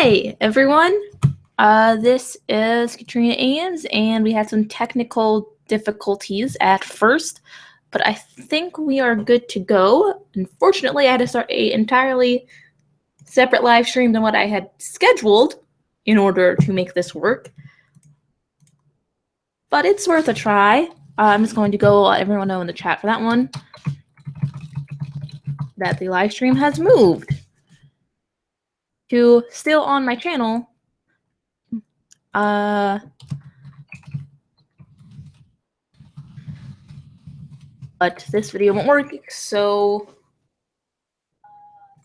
Hi, everyone. This is Katrina Ames, and we had some technical difficulties at first, but I think we are good to go. Unfortunately, I had to start an entirely separate live stream than what I had scheduled in order to make this work. But it's worth a try. I'm just going to go let everyone know in the chat for that one that the live stream has moved to still on my channel. But this video won't work, so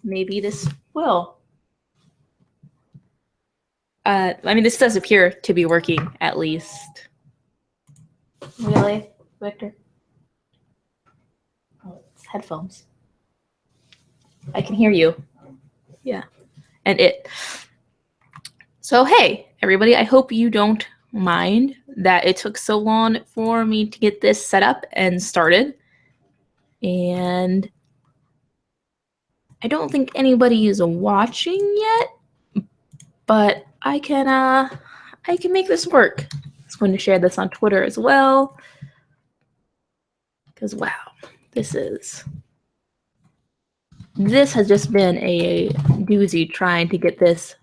maybe this will. I mean, this does appear to be working, at least. Really, Victor? Oh, it's headphones. I can hear you. Yeah, and it. So, hey, everybody, I hope you don't mind that it took so long for me to get this set up and started. And I don't think anybody is watching yet, but I can make this work. I'm going to share this on Twitter as well, because wow, this has just been a doozy trying to get this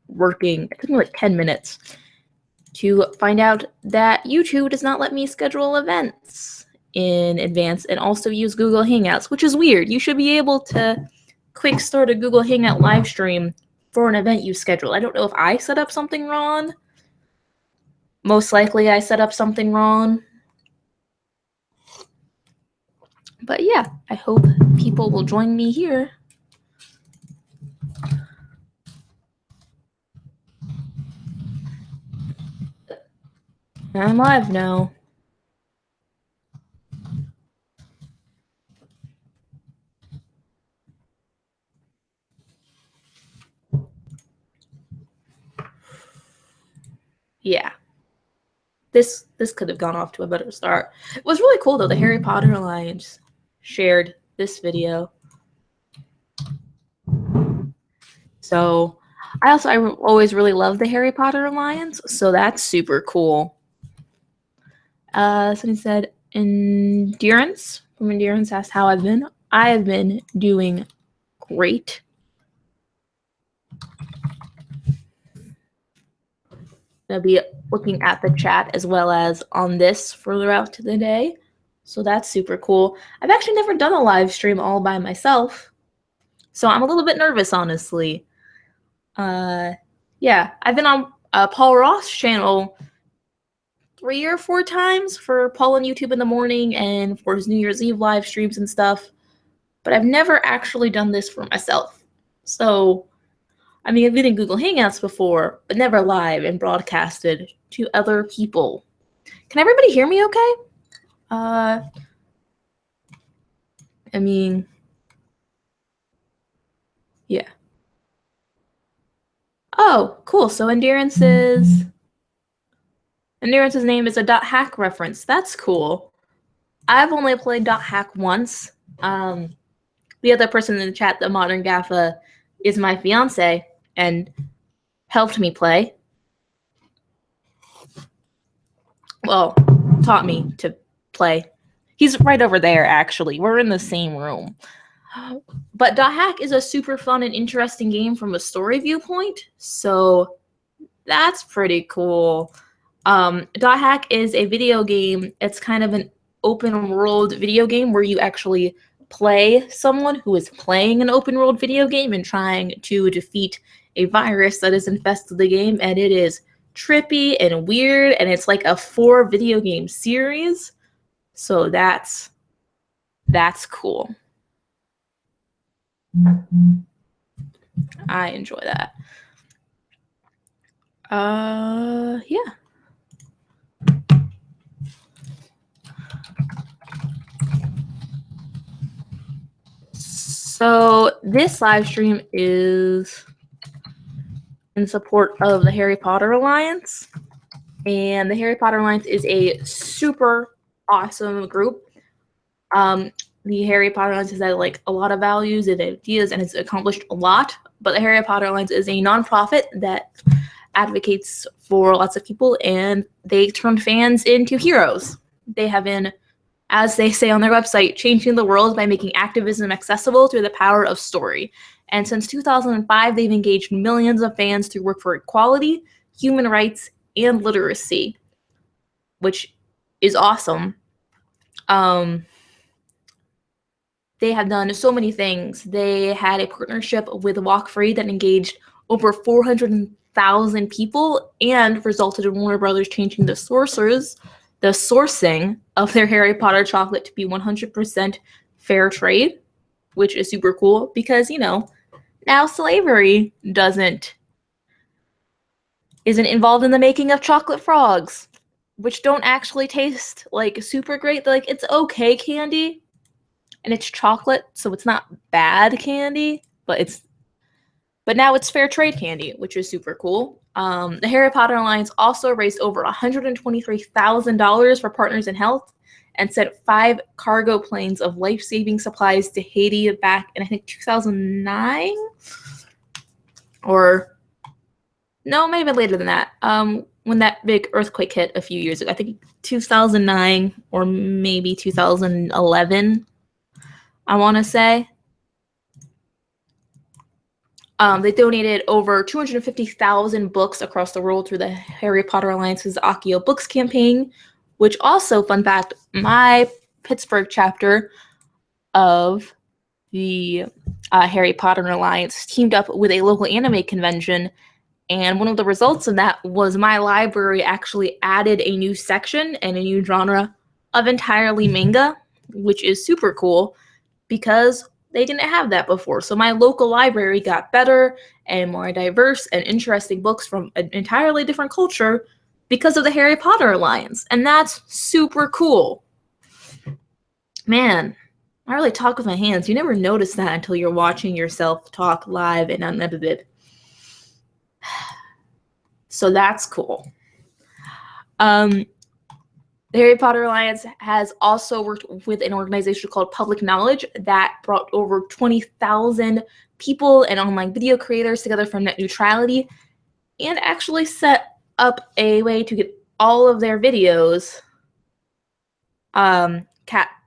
working. It took me like 10 minutes to find out that YouTube does not let me schedule events in advance and also use Google Hangouts, which is weird. You should be able to quick start a Google Hangout live stream for an event you schedule. I don't know if I set up something wrong. Most likely I set up something wrong. But yeah, I hope people will join me here. I'm live now. Yeah. This could have gone off to a better start. It was really cool though. The Harry Potter Alliance shared this video. So I always really love the Harry Potter Alliance, so that's super cool. Somebody said Endurance from Endurance asked how I've been. I have been doing great. I'll be looking at the chat as well as on this further out to the day. So that's super cool. I've actually never done a live stream all by myself, so I'm a little bit nervous, honestly. Yeah, I've been on Paul Ross' channel 3 or 4 times for Paul on YouTube in the morning and for his New Year's Eve live streams and stuff, but I've never actually done this for myself. So, I mean, I've been in Google Hangouts before, but never live and broadcasted to other people. Can everybody hear me okay? I mean, yeah. Oh, cool. So Endurance's name is a .hack reference. That's cool. I've only played .hack once. The other person in the chat, the Modern Gaffa, is my fiance and helped me play. Well, taught me to play. He's right over there, actually. We're in the same room. But .hack is a super fun and interesting game from a story viewpoint, so that's pretty cool. .hack is a video game. It's kind of an open world video game where you actually play someone who is playing an open world video game and trying to defeat a virus that has infested the game, and it is trippy and weird, and it's like a 4 video game series. So that's cool. I enjoy that. Yeah. So this live stream is in support of the Harry Potter Alliance, and the Harry Potter Alliance is a super awesome group. the Harry Potter Alliance has had like a lot of values and ideas, and it's accomplished a lot. But the Harry Potter Alliance is a nonprofit that advocates for lots of people, and they turn fans into heroes. They have been, as they say on their website, changing the world by making activism accessible through the power of story. And since 2005, they've engaged millions of fans through work for equality, human rights, and literacy, which is awesome. They have done so many things. They had a partnership with Walk Free that engaged over 400,000 people and resulted in Warner Brothers changing the sourcing of their Harry Potter chocolate to be 100% fair trade, which is super cool because, you know, now slavery isn't involved in the making of chocolate frogs, which don't actually taste like super great. They're like, it's okay candy, and it's chocolate, so it's not bad candy, but now it's fair trade candy, which is super cool. The Harry Potter Alliance also raised over $123,000 for Partners in Health and sent 5 cargo planes of life-saving supplies to Haiti back in, I think, 2009? Or, no, maybe later than that. When that big earthquake hit a few years ago. I think 2009 or maybe 2011, I want to say. They donated over 250,000 books across the world through the Harry Potter Alliance's Accio Books campaign, which also, fun fact, my Pittsburgh chapter of the Harry Potter Alliance teamed up with a local anime convention, and one of the results of that was my library actually added a new section and a new genre of entirely manga, which is super cool because they didn't have that before. So my local library got better and more diverse and interesting books from an entirely different culture because of the Harry Potter Alliance. And that's super cool. Man, I really talk with my hands. You never notice that until you're watching yourself talk live and unedited. So that's cool. The Harry Potter Alliance has also worked with an organization called Public Knowledge that brought over 20,000 people and online video creators together for net neutrality and actually set up a way to get all of their videos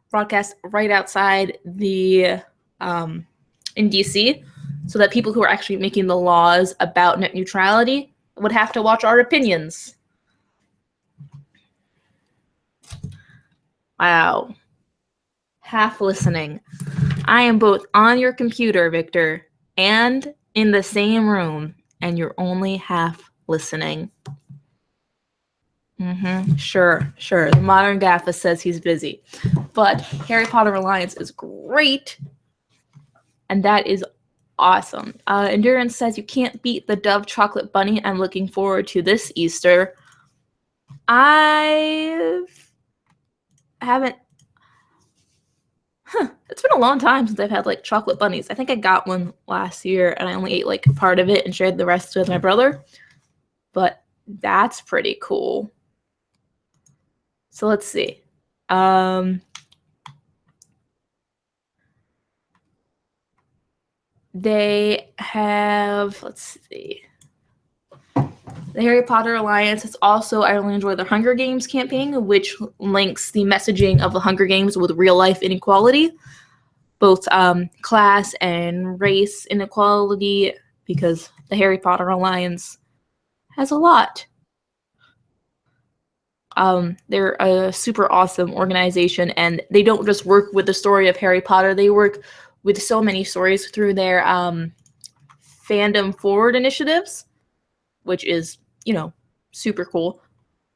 broadcast right outside the in DC, so that people who are actually making the laws about net neutrality would have to watch our opinions. Wow. Half listening. I am both on your computer, Victor, and in the same room, and you're only half listening. Sure. The modern Gaffa says he's busy. But Harry Potter Alliance is great, and that is awesome. Endurance says you can't beat the Dove Chocolate Bunny. I'm looking forward to this Easter. It's been a long time since I've had like chocolate bunnies. I think I got one last year and I only ate like part of it and shared the rest with my brother. But that's pretty cool. So let's see. They have, let's see. The Harry Potter Alliance has also, I really enjoy the Hunger Games campaign, which links the messaging of the Hunger Games with real-life inequality, both class and race inequality, because the Harry Potter Alliance has a lot. They're a super awesome organization, and they don't just work with the story of Harry Potter. They work with so many stories through their fandom forward initiatives, which is, you know, super cool.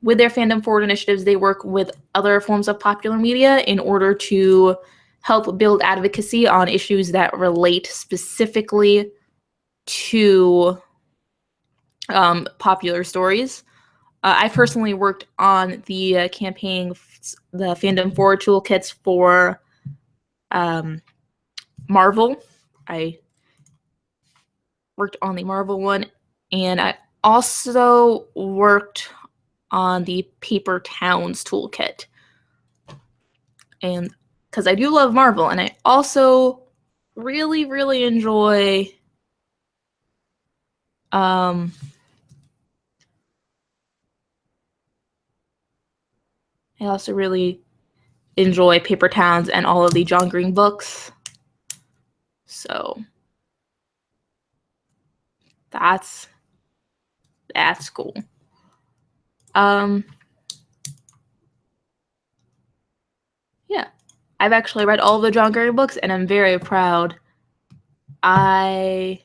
With their fandom forward initiatives, they work with other forms of popular media in order to help build advocacy on issues that relate specifically to popular stories. I personally worked on the campaign, the fandom forward toolkits for Marvel. I worked on the Marvel one, and I also worked on the Paper Towns toolkit. And because I do love Marvel, and I also really, really enjoy I also really enjoy Paper Towns and all of the John Green books. So that's cool. Yeah, I've actually read all of the John Green books, and I'm very proud. I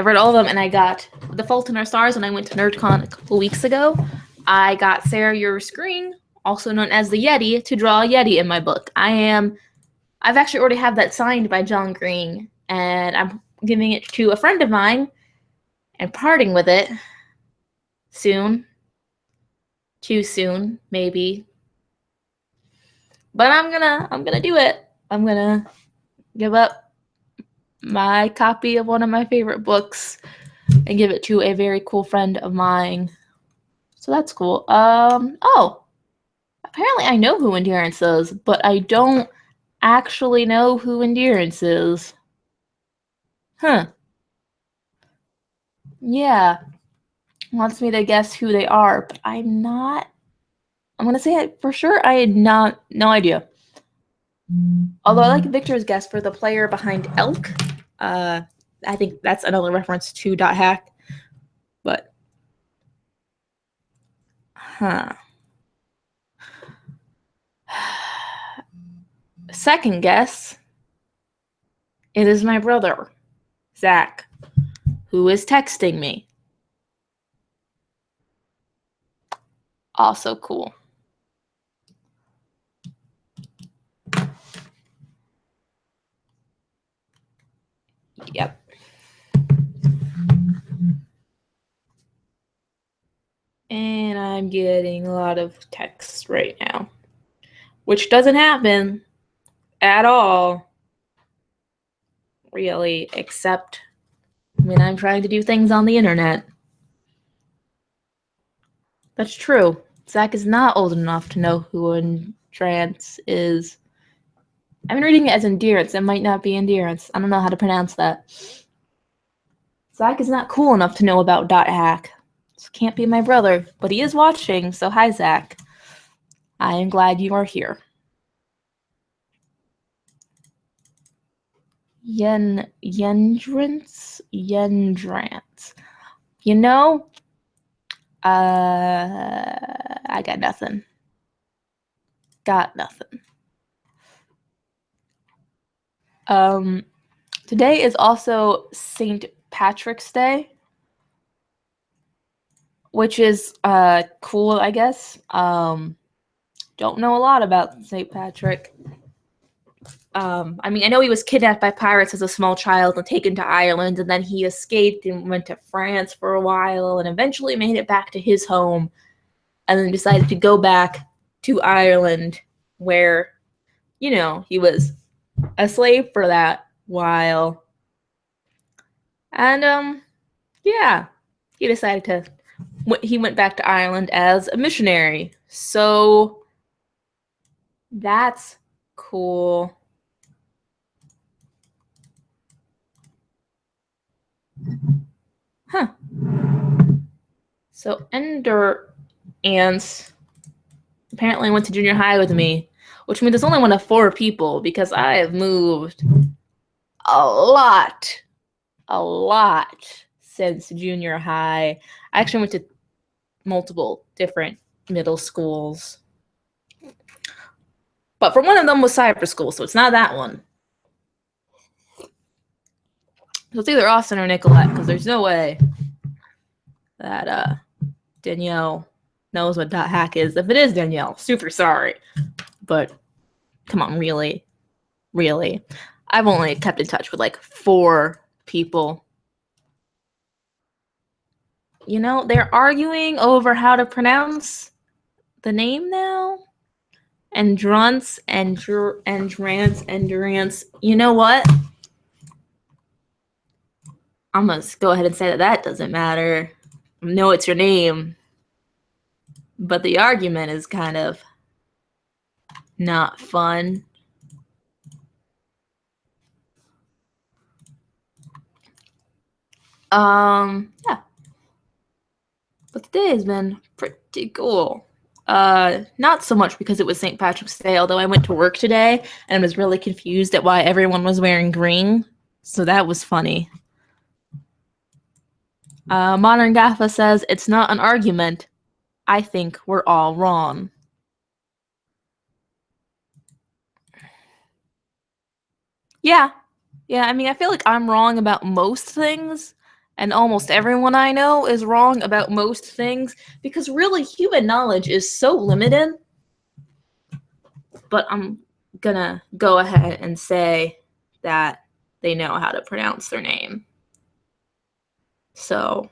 read all of them, and I got The Fault in Our Stars when I went to NerdCon a couple weeks ago. I got Sarah Uriska Green, also known as the Yeti, to draw a Yeti in my book. I've actually already have that signed by John Green, and I'm giving it to a friend of mine and parting with it soon. Too soon, maybe. But I'm gonna do it. I'm gonna give up my copy of one of my favorite books and give it to a very cool friend of mine. So that's cool. Oh, apparently I know who Endurance is, but I don't actually know who Endurance is. Huh. Yeah. Wants me to guess who they are, but I'm gonna say for sure I had no idea. Although I like Victor's guess for the player behind Elk. I think that's another reference to Dot Hack. But second guess, it is my brother, Zach, who is texting me. Also cool. Yep. And I'm getting a lot of texts right now, which doesn't happen at all, really, except when I'm trying to do things on the internet. That's true. Zach is not old enough to know who Endurance is. I've been reading it as Endurance. It might not be Endurance. I don't know how to pronounce that. Zach is not cool enough to know about Dot Hack. This can't be my brother, but he is watching, so hi, Zach. I am glad you are here. Yendrans? You know, I got nothing. Today is also St. Patrick's Day, which is cool, I guess. Don't know a lot about St. Patrick. I mean, I know he was kidnapped by pirates as a small child and taken to Ireland, and then he escaped and went to France for a while and eventually made it back to his home, and then decided to go back to Ireland where, you know, he was a slave for that while. And, yeah, he decided he went back to Ireland as a missionary. So that's cool. Huh. So Endurance apparently went to junior high with me, which means there's only one of 4 people because I have moved a lot since junior high. I actually went to multiple different middle schools. But for one of them was cyber school, so it's not that one. So it's either Austin or Nicolette, because there's no way that Danielle knows what Dot Hack is. If it is Danielle, super sorry. But come on, really? I've only kept in touch with like 4 people. You know, they're arguing over how to pronounce the name now. Endurance. You know what? I'm gonna go ahead and say that doesn't matter. I know it's your name. But the argument is kind of not fun. Yeah. But today has been pretty cool. Not so much because it was St. Patrick's Day, although I went to work today and was really confused at why everyone was wearing green. So that was funny. Modern Gaffa says, it's not an argument. I think we're all wrong. Yeah. Yeah, I mean, I feel like I'm wrong about most things, and almost everyone I know is wrong about most things, because really human knowledge is so limited. But I'm gonna go ahead and say that they know how to pronounce their name. So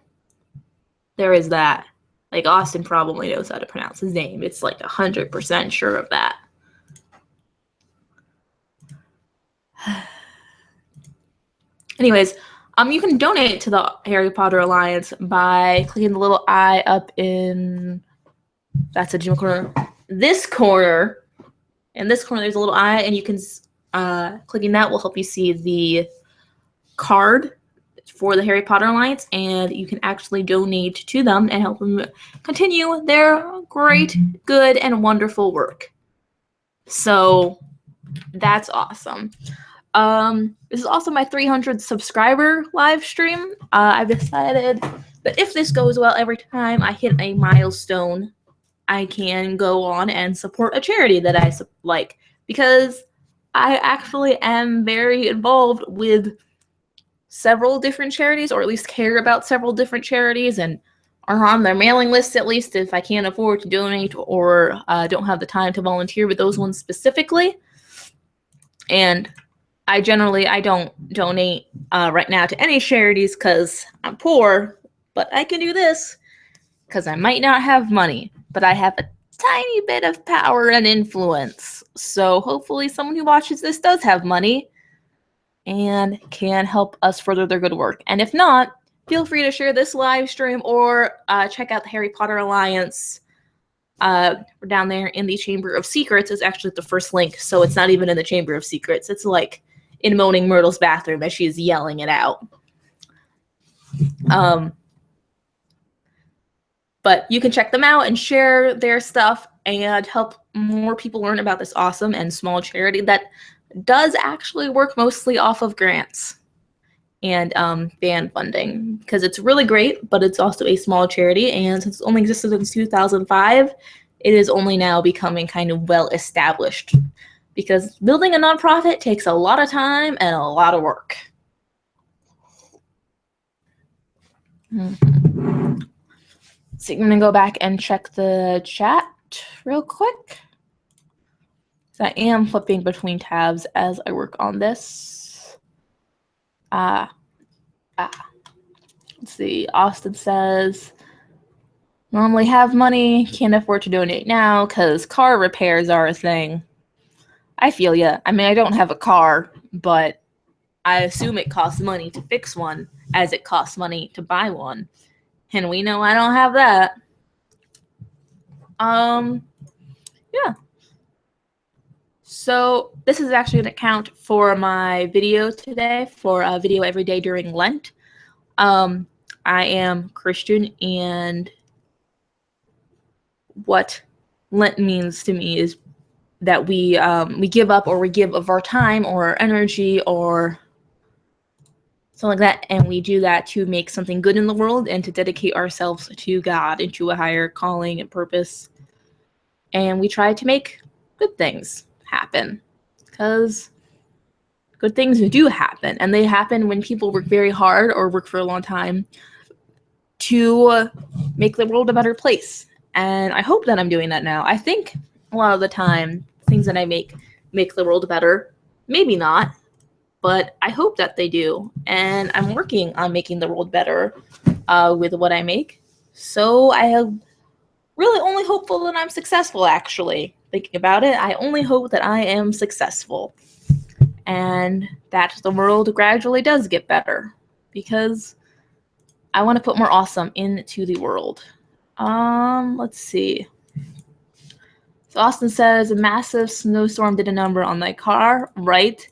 there is that. Like, Austin probably knows how to pronounce his name. It's like 100% sure of that. Anyways, you can donate to the Harry Potter Alliance by clicking the little eye up in, that's a Gmail corner. This corner, in this corner, there's a little eye, and you can, clicking that will help you see the card for the Harry Potter Alliance, and you can actually donate to them and help them continue their great, good, and wonderful work. So that's awesome. This is also my 300 subscriber live stream. I've decided that if this goes well, every time I hit a milestone, I can go on and support a charity that I like, because I actually am very involved with several different charities, or at least care about several different charities, and are on their mailing list, at least if I can't afford to donate or don't have the time to volunteer with those ones specifically. And I don't donate right now to any charities because I'm poor, but I can do this because I might not have money, but I have a tiny bit of power and influence. So hopefully someone who watches this does have money and can help us further their good work. And if not, feel free to share this live stream or check out the Harry Potter Alliance. We're down there in the Chamber of Secrets is actually the first link, so it's not even in the Chamber of Secrets. It's like in Moaning Myrtle's bathroom as she's yelling it out. But you can check them out and share their stuff and help more people learn about this awesome and small charity that does actually work mostly off of grants and fan funding, because it's really great, but it's also a small charity, and since it's only existed since 2005, it is only now becoming kind of well established, because building a nonprofit takes a lot of time and a lot of work. So I'm gonna go back and check the chat real quick. So I am flipping between tabs as I work on this. Let's see. Austin says, normally have money, can't afford to donate now because car repairs are a thing. I feel ya. I mean, I don't have a car, but I assume it costs money to fix one as it costs money to buy one. And we know I don't have that. Yeah. So this is actually an account for my video today, for a video every day during Lent. I am Christian, and what Lent means to me is that we give up, or we give of our time or our energy or something like that, and we do that to make something good in the world and to dedicate ourselves to God and to a higher calling and purpose. And we try to make good things happen, because good things do happen, and they happen when people work very hard or work for a long time to make the world a better place. And I hope that I'm doing that now. I think a lot of the time things that I make the world better. Maybe not, but I hope that they do. And I'm working on making the world better with what I make. So I have really only hopeful that I'm successful, actually. Thinking about it, I only hope that I am successful and that the world gradually does get better, because I want to put more awesome into the world. Let's see. So Austin says a massive snowstorm did a number on my car. Right,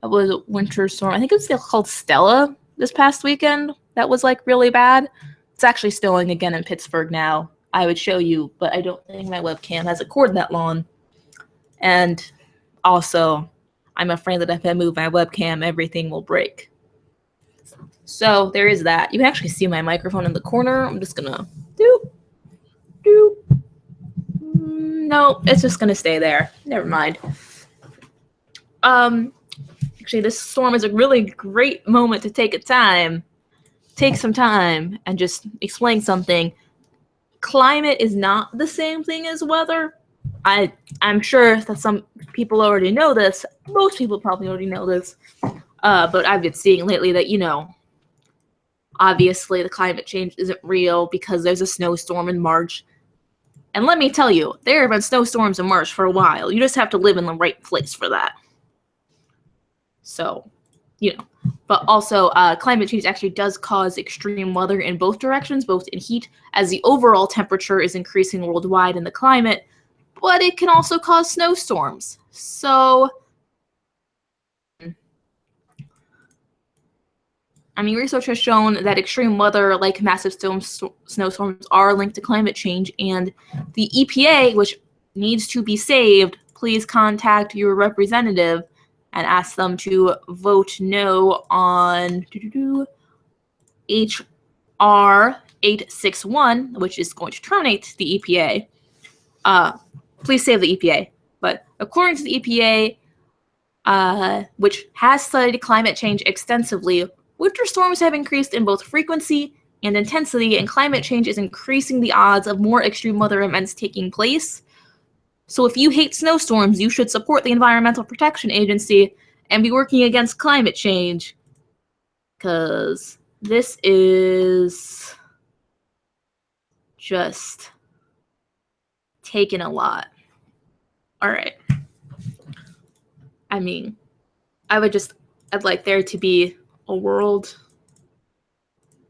it was a winter storm. I think it was called Stella this past weekend. That was like really bad. It's actually snowing again in Pittsburgh now. I would show you, but I don't think my webcam has a cord that long. And also, I'm afraid that if I move my webcam, everything will break. So there is that. You can actually see my microphone in the corner. I'm just gonna doop, doop. No, it's just gonna stay there. Never mind. Actually, this storm is a really great moment to take some time, and just explain something. Climate is not the same thing as weather. I'm sure that some people already know this. Most people probably already know this. But I've been seeing lately that, obviously the climate change isn't real because there's a snowstorm in March. And let me tell you, there have been snowstorms in March for a while. You just have to live in the right place for that. So, But also, climate change actually does cause extreme weather in both directions, both in heat, as the overall temperature is increasing worldwide in the climate, but it can also cause snowstorms. So, research has shown that extreme weather, like massive snowstorms, are linked to climate change, and the EPA, which needs to be saved, please contact your representative and ask them to vote no on HR 861, which is going to terminate the EPA. Please save the EPA. But according to the EPA, which has studied climate change extensively, winter storms have increased in both frequency and intensity, and climate change is increasing the odds of more extreme weather events taking place. So if you hate snowstorms, you should support the Environmental Protection Agency and be working against climate change, because this is just taking a lot. All right. I'd like there to be a world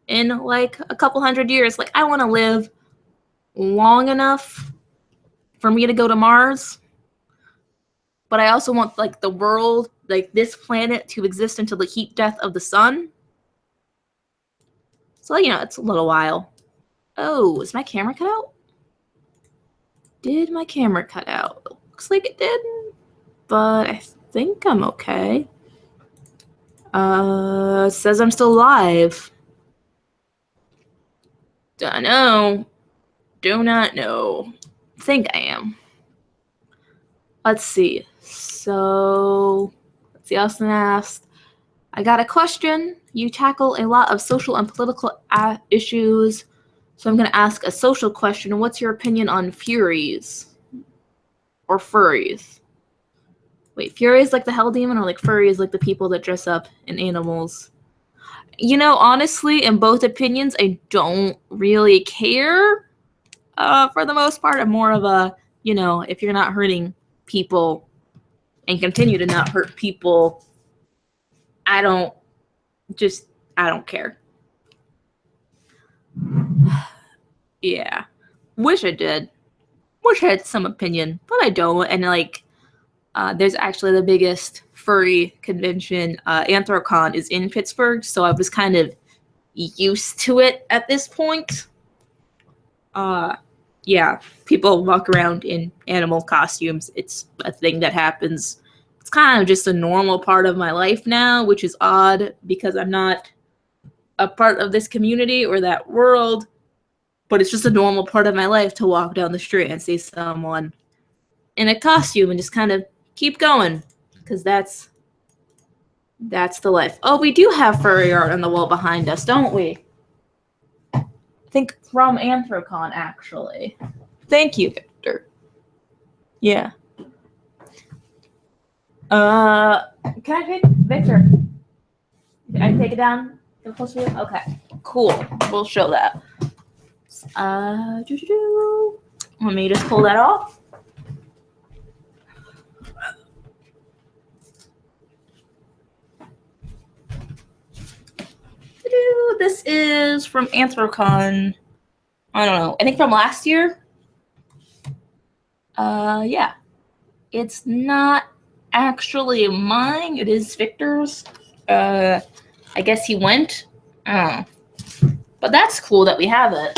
in like a couple hundred years. Like, I want to live long enough for me to go to Mars, but I also want like the world, like this planet, to exist until the heat death of the sun. So, it's a little while. Oh, is my camera cut out? Did my camera cut out? Looks like it did, but I think I'm okay. It says I'm still live. Don't know. Do not know. Think I am. Let's see. So, Austin asked, I got a question. You tackle a lot of social and political issues, so I'm going to ask a social question. What's your opinion on Furies? Or furries? Wait, Furies like the Hell Demon, or like furries like the people that dress up in animals? Honestly, in both opinions, I don't really care. For the most part, I'm more of a, if you're not hurting people and continue to not hurt people, I don't care. Yeah. Wish I did. Wish I had some opinion, but I don't. And there's actually the biggest furry convention. Anthrocon is in Pittsburgh, so I was kind of used to it at this point. Yeah, people walk around in animal costumes. It's a thing that happens. It's kind of just a normal part of my life now, which is odd because I'm not a part of this community or that world, but it's just a normal part of my life to walk down the street and see someone in a costume and just kind of keep going, because that's the life. Oh, we do have furry art on the wall behind us, don't we? I think from Anthrocon, actually. Thank you, Victor. Yeah. Can I take Victor? Can I take it down? Get close to you? Okay. Cool. We'll show that. Let me just pull that off. This is from Anthrocon. I don't know. I think from last year. Yeah. It's not actually mine. It is Victor's. I guess he went. Oh. But that's cool that we have it.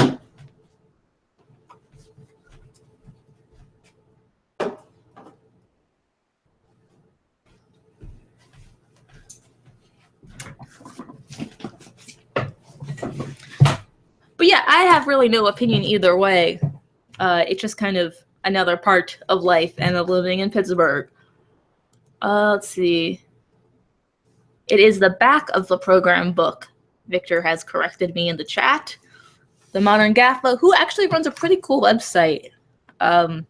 But yeah, I have really no opinion either way. It's just kind of another part of life and of living in Pittsburgh. Let's see. It is the back of the program book. Victor has corrected me in the chat. The Modern Gaffa, who actually runs a pretty cool website. They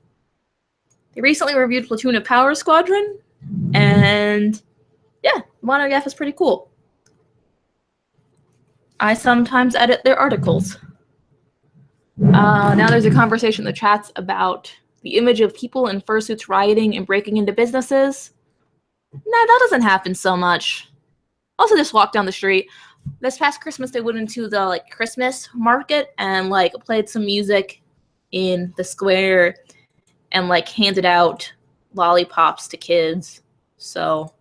recently reviewed Platoon of Power Squadron, and yeah, Modern Gaffa is pretty cool. I sometimes edit their articles. Now there's a conversation in the chats about the image of people in fursuits rioting and breaking into businesses. Nah, that doesn't happen so much. Also, just walk down the street. This past Christmas, they went into the Christmas market and played some music in the square and handed out lollipops to kids. So,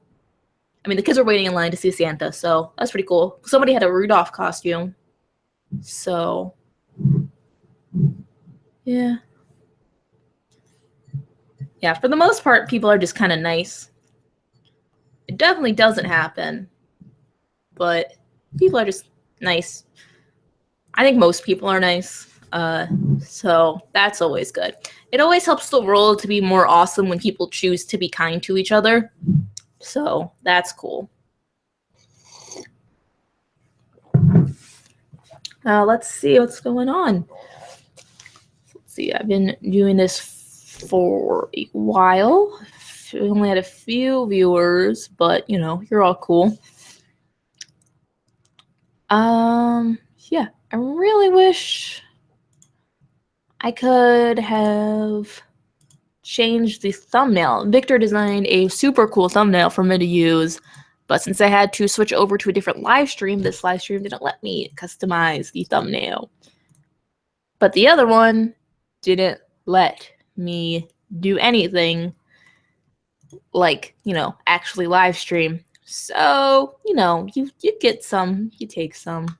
I mean, the kids were waiting in line to see Santa, so that's pretty cool. Somebody had a Rudolph costume. So, yeah. Yeah, for the most part, people are just kind of nice. It definitely doesn't happen, but people are just nice. I think most people are nice, so that's always good. It always helps the world to be more awesome when people choose to be kind to each other, so that's cool. Let's see what's going on. Let's see, I've been doing this for a while. We only had a few viewers, but you're all cool. Yeah, I really wish I could have changed the thumbnail. Victor designed a super cool thumbnail for me to use, but since I had to switch over to a different live stream, this live stream didn't let me customize the thumbnail. But the other one didn't let me do anything actually live stream. So, you get some, you take some.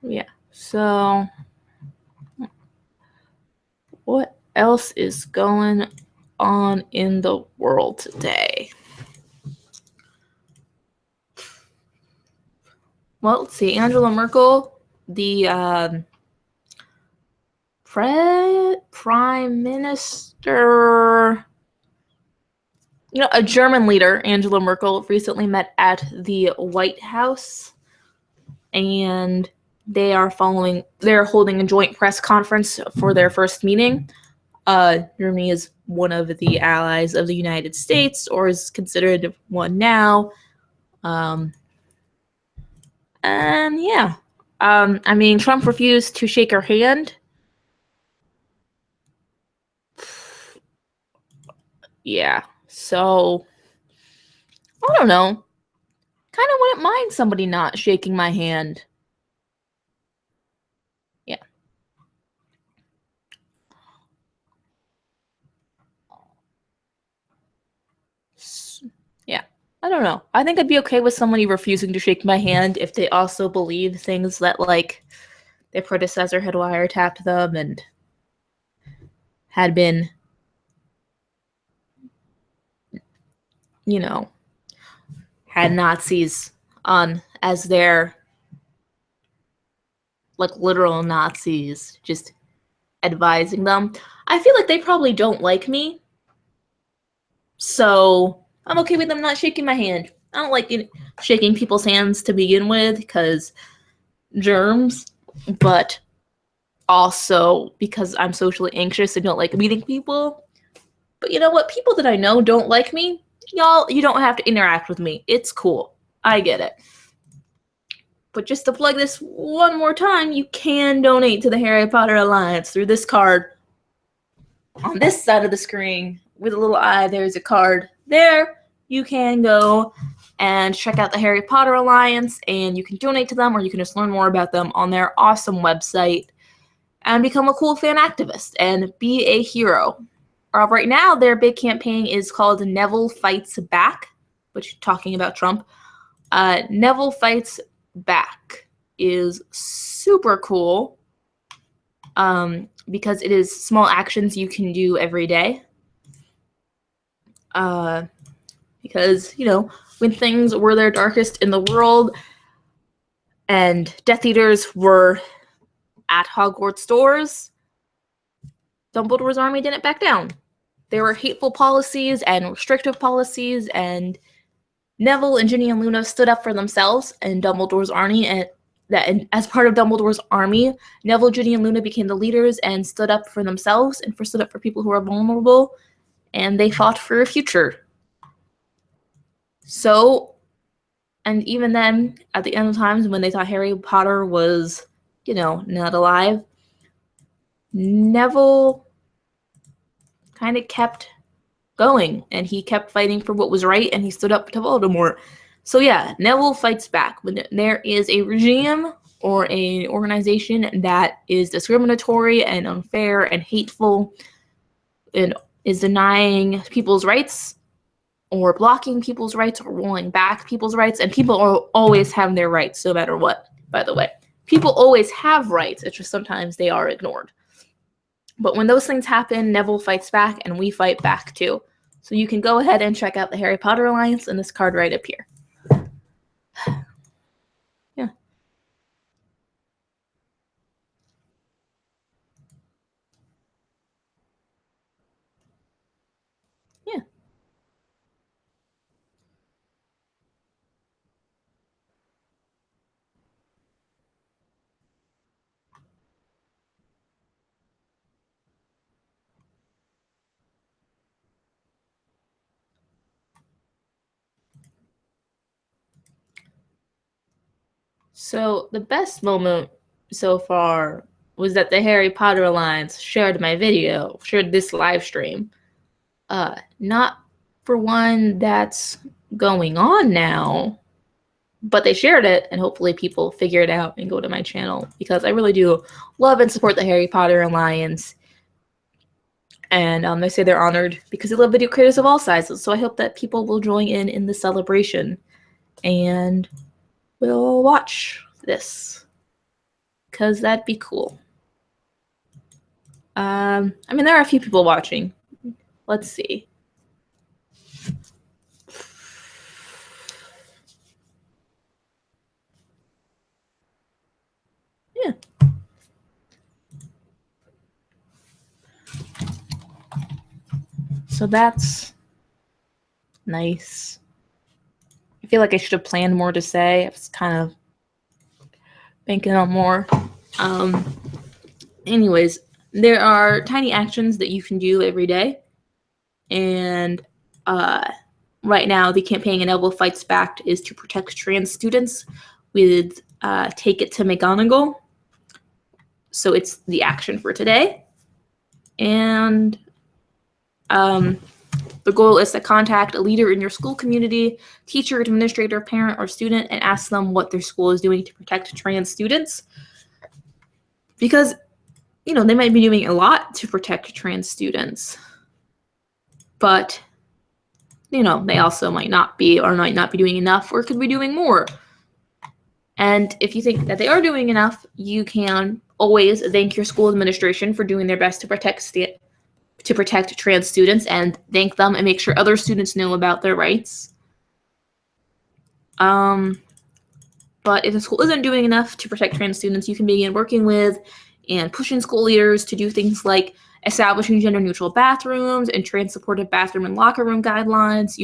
Yeah, so what else is going on in the world today? Well, let's see. Angela Merkel, the prime minister, a German leader, Angela Merkel, recently met at the White House, and they're holding a joint press conference for their first meeting. Germany is one of the allies of the United States, or is considered one now. And yeah, I mean, Trump refused to shake her hand. Yeah, so I don't know. Kind of wouldn't mind somebody not shaking my hand. Yeah. Yeah. I don't know. I think I'd be okay with somebody refusing to shake my hand if they also believe things that their predecessor had wiretapped them and had been, had Nazis on as their literal Nazis, just advising them. I feel like they probably don't like me, so I'm okay with them not shaking my hand. I don't like shaking people's hands to begin with because germs, but also because I'm socially anxious and don't like meeting people. But you know what? People that I know don't like me. Y'all, you don't have to interact with me. It's cool. I get it. But just to plug this one more time, you can donate to the Harry Potter Alliance through this card. On this side of the screen, with a little eye, there's a card there. You can go and check out the Harry Potter Alliance, and you can donate to them, or you can just learn more about them on their awesome website. and become a cool fan activist and be a hero. Right now, their big campaign is called Neville Fights Back, which, talking about Trump, Neville Fights Back is super cool because it is small actions you can do every day. Because, when things were their darkest in the world and Death Eaters were at Hogwarts doors, Dumbledore's army didn't back down. There were hateful policies and restrictive policies, and Neville and Ginny and Luna stood up for themselves and Dumbledore's army, and as part of Dumbledore's army, Neville, Ginny, and Luna became the leaders and stood up for themselves and stood up for people who are vulnerable, and they fought for a future. So, and even then, at the end of times when they thought Harry Potter was, not alive, Neville kind of kept going, and he kept fighting for what was right, and he stood up to Voldemort. So yeah, Neville fights back. When there is a regime or an organization that is discriminatory and unfair and hateful and is denying people's rights or blocking people's rights or rolling back people's rights, and people always have their rights no matter what, by the way. People always have rights, it's just sometimes they are ignored. But when those things happen, Neville fights back, and we fight back too. So you can go ahead and check out the Harry Potter Alliance in this card right up here. Yeah. Yeah. So the best moment so far was that the Harry Potter Alliance shared this live stream. Not for one that's going on now, but they shared it, and hopefully people figure it out and go to my channel, because I really do love and support the Harry Potter Alliance. And they say they're honored because they love video creators of all sizes. So I hope that people will join in the celebration and will watch this, because that'd be cool. There are a few people watching. Let's see. Yeah. So that's nice. I feel like I should have planned more to say. I was kind of banking on more. Anyways, there are tiny actions that you can do every day. And right now, the campaign in Neville Fights Back is to protect trans students with Take It to McGonagall. So it's the action for today. And the goal is to contact a leader in your school community, teacher, administrator, parent, or student, and ask them what their school is doing to protect trans students. Because, they might be doing a lot to protect trans students, but, they also might not be doing enough, or could be doing more. And if you think that they are doing enough, you can always thank your school administration for doing their best to protect trans students, and thank them and make sure other students know about their rights. But if the school isn't doing enough to protect trans students, you can begin working with and pushing school leaders to do things like establishing gender-neutral bathrooms and trans-supportive bathroom and locker room guidelines.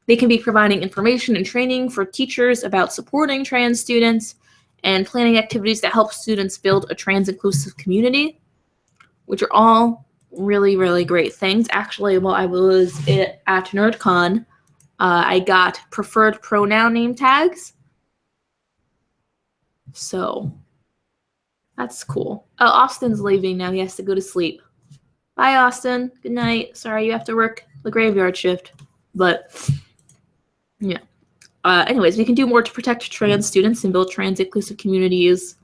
They can be providing information and training for teachers about supporting trans students and planning activities that help students build a trans-inclusive community, which are all really, really great things. Actually, while I was at NerdCon, I got preferred pronoun name tags. So that's cool. Oh, Austin's leaving now. He has to go to sleep. Bye, Austin. Good night. Sorry you have to work the graveyard shift. But, yeah. Anyways, we can do more to protect trans students and build trans-inclusive communities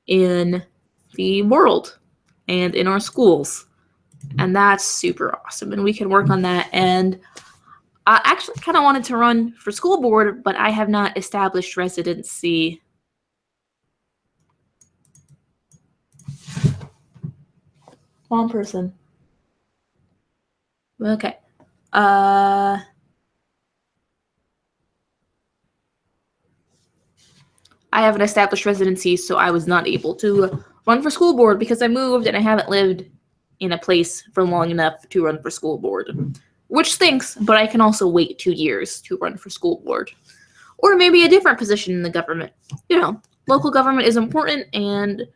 in the world and in our schools. And that's super awesome. And we can work on that. And I actually kind of wanted to run for school board, but I have not established residency. One person. Okay. I haven't established residency, so I was not able to run for school board because I moved and I haven't lived in a place for long enough to run for school board, which stinks, but I can also wait 2 years to run for school board. Or maybe a different position in the government. You know, local government is important, and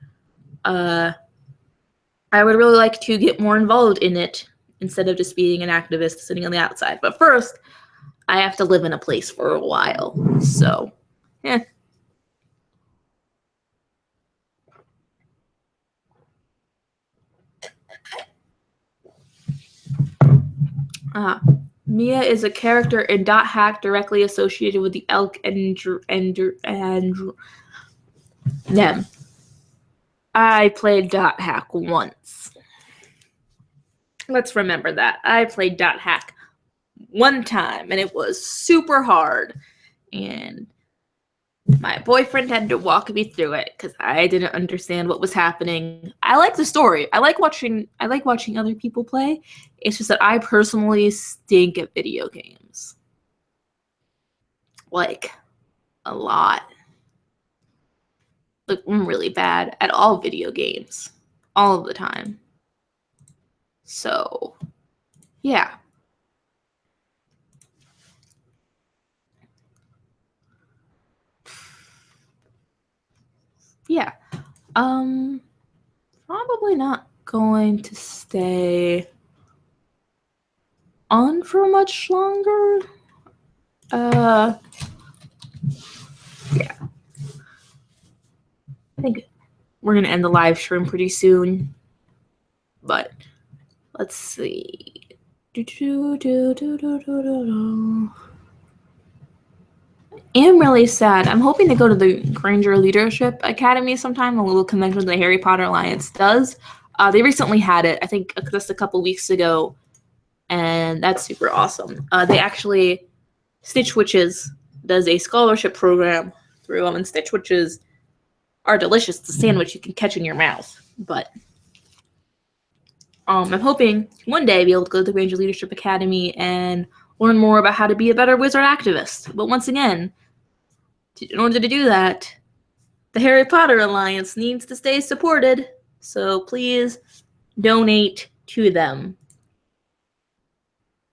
I would really like to get more involved in it instead of just being an activist sitting on the outside. But first, I have to live in a place for a while. So, yeah. Mia is a character in Dot Hack directly associated with the elk and them. I played Dot Hack once. Let's remember that. I played Dot Hack one time, and it was super hard. And my boyfriend had to walk me through it because I didn't understand what was happening. I like the story. I like watching other people play. It's just that I personally stink at video games. Like, a lot. Like, I'm really bad at all video games. All of the time. So, yeah. Yeah. Probably not going to stay on for much longer. Yeah. I think we're going to end the live stream pretty soon. But let's see. I'm really sad. I'm hoping to go to the Granger Leadership Academy sometime, a little convention the Harry Potter Alliance does. They recently had it, I think just a couple weeks ago, and that's super awesome. They actually, Stitch Witches does a scholarship program through them, and Stitch Witches are delicious. It's a sandwich you can catch in your mouth. But I'm hoping one day be able to go to the Granger Leadership Academy and learn more about how to be a better wizard activist. But once again, in order to do that, the Harry Potter Alliance needs to stay supported. So please donate to them.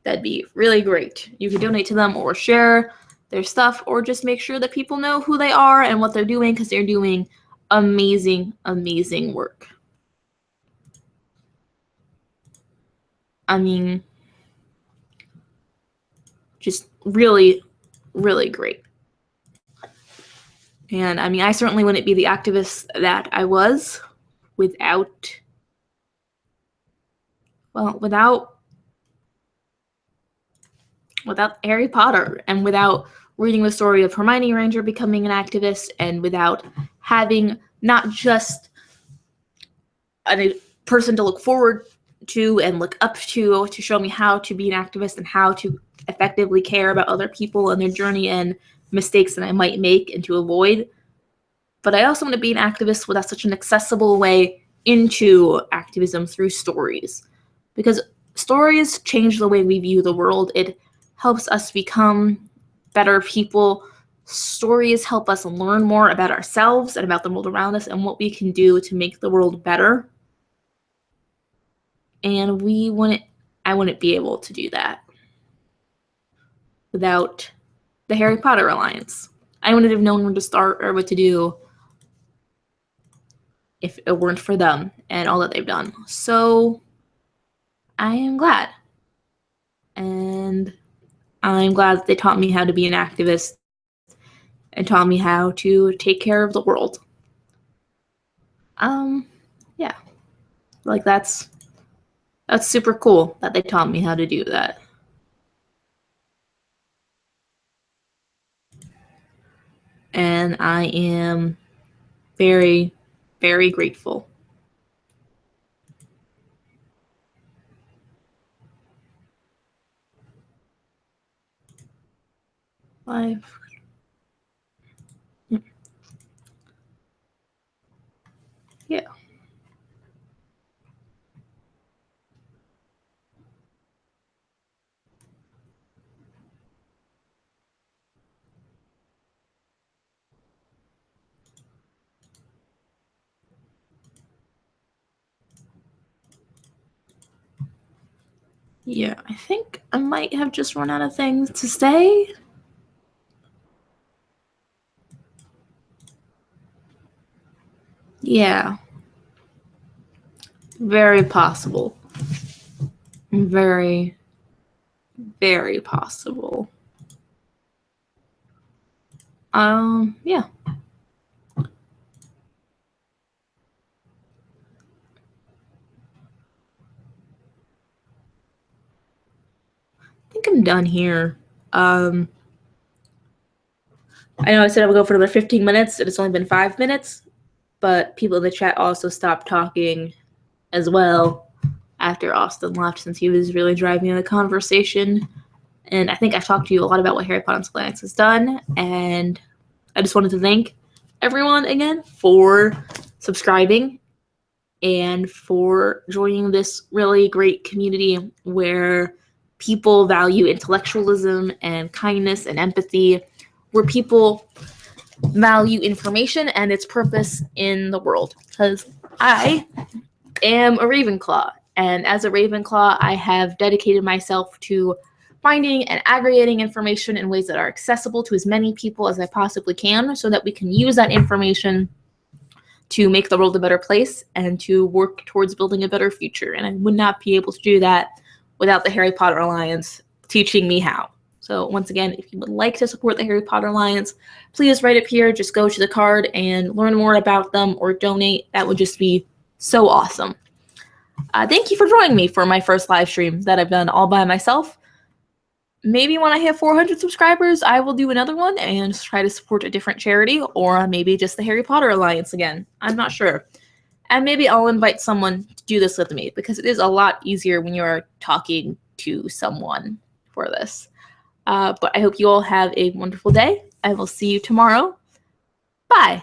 That'd be really great. You can donate to them or share their stuff or just make sure that people know who they are and what they're doing because they're doing amazing, amazing work. I mean, just really, really great. And I mean, I certainly wouldn't be the activist that I was without Harry Potter and without reading the story of Hermione Granger becoming an activist and without having not just a person to look forward to and look up to show me how to be an activist and how to effectively care about other people and their journey and mistakes that I might make and to avoid. But I also want to be an activist without such an accessible way into activism through stories. Because stories change the way we view the world. It helps us become better people. Stories help us learn more about ourselves and about the world around us and what we can do to make the world better. And I wouldn't be able to do that without the Harry Potter Alliance. I wouldn't have known where to start or what to do if it weren't for them and all that they've done. So I am glad. And I'm glad that they taught me how to be an activist and taught me how to take care of the world. Yeah. Like that's super cool that they taught me how to do that. And I am very, very grateful 5. Yeah. Yeah, I think I might have just run out of things to say. Yeah. Very possible. Very, very possible. Yeah. I think I'm done here. I know I said I would go for another 15 minutes, and it's only been 5 minutes, but people in the chat also stopped talking as well after Austin left, since he was really driving the conversation. And I think I've talked to you a lot about what Harry Potter and Square Enix has done, and I just wanted to thank everyone again for subscribing and for joining this really great community where people value intellectualism and kindness and empathy, where people value information and its purpose in the world. Because I am a Ravenclaw, and as a Ravenclaw, I have dedicated myself to finding and aggregating information in ways that are accessible to as many people as I possibly can, so that we can use that information to make the world a better place and to work towards building a better future. And I would not be able to do that without the Harry Potter Alliance teaching me how. So once again, if you would like to support the Harry Potter Alliance, please right up here, just go to the card and learn more about them or donate. That would just be so awesome. Thank you for joining me for my first live stream that I've done all by myself. Maybe when I hit 400 subscribers, I will do another one and try to support a different charity, or maybe just the Harry Potter Alliance again. I'm not sure. And maybe I'll invite someone to do this with me, because it is a lot easier when you're talking to someone for this. But I hope you all have a wonderful day. I will see you tomorrow. Bye.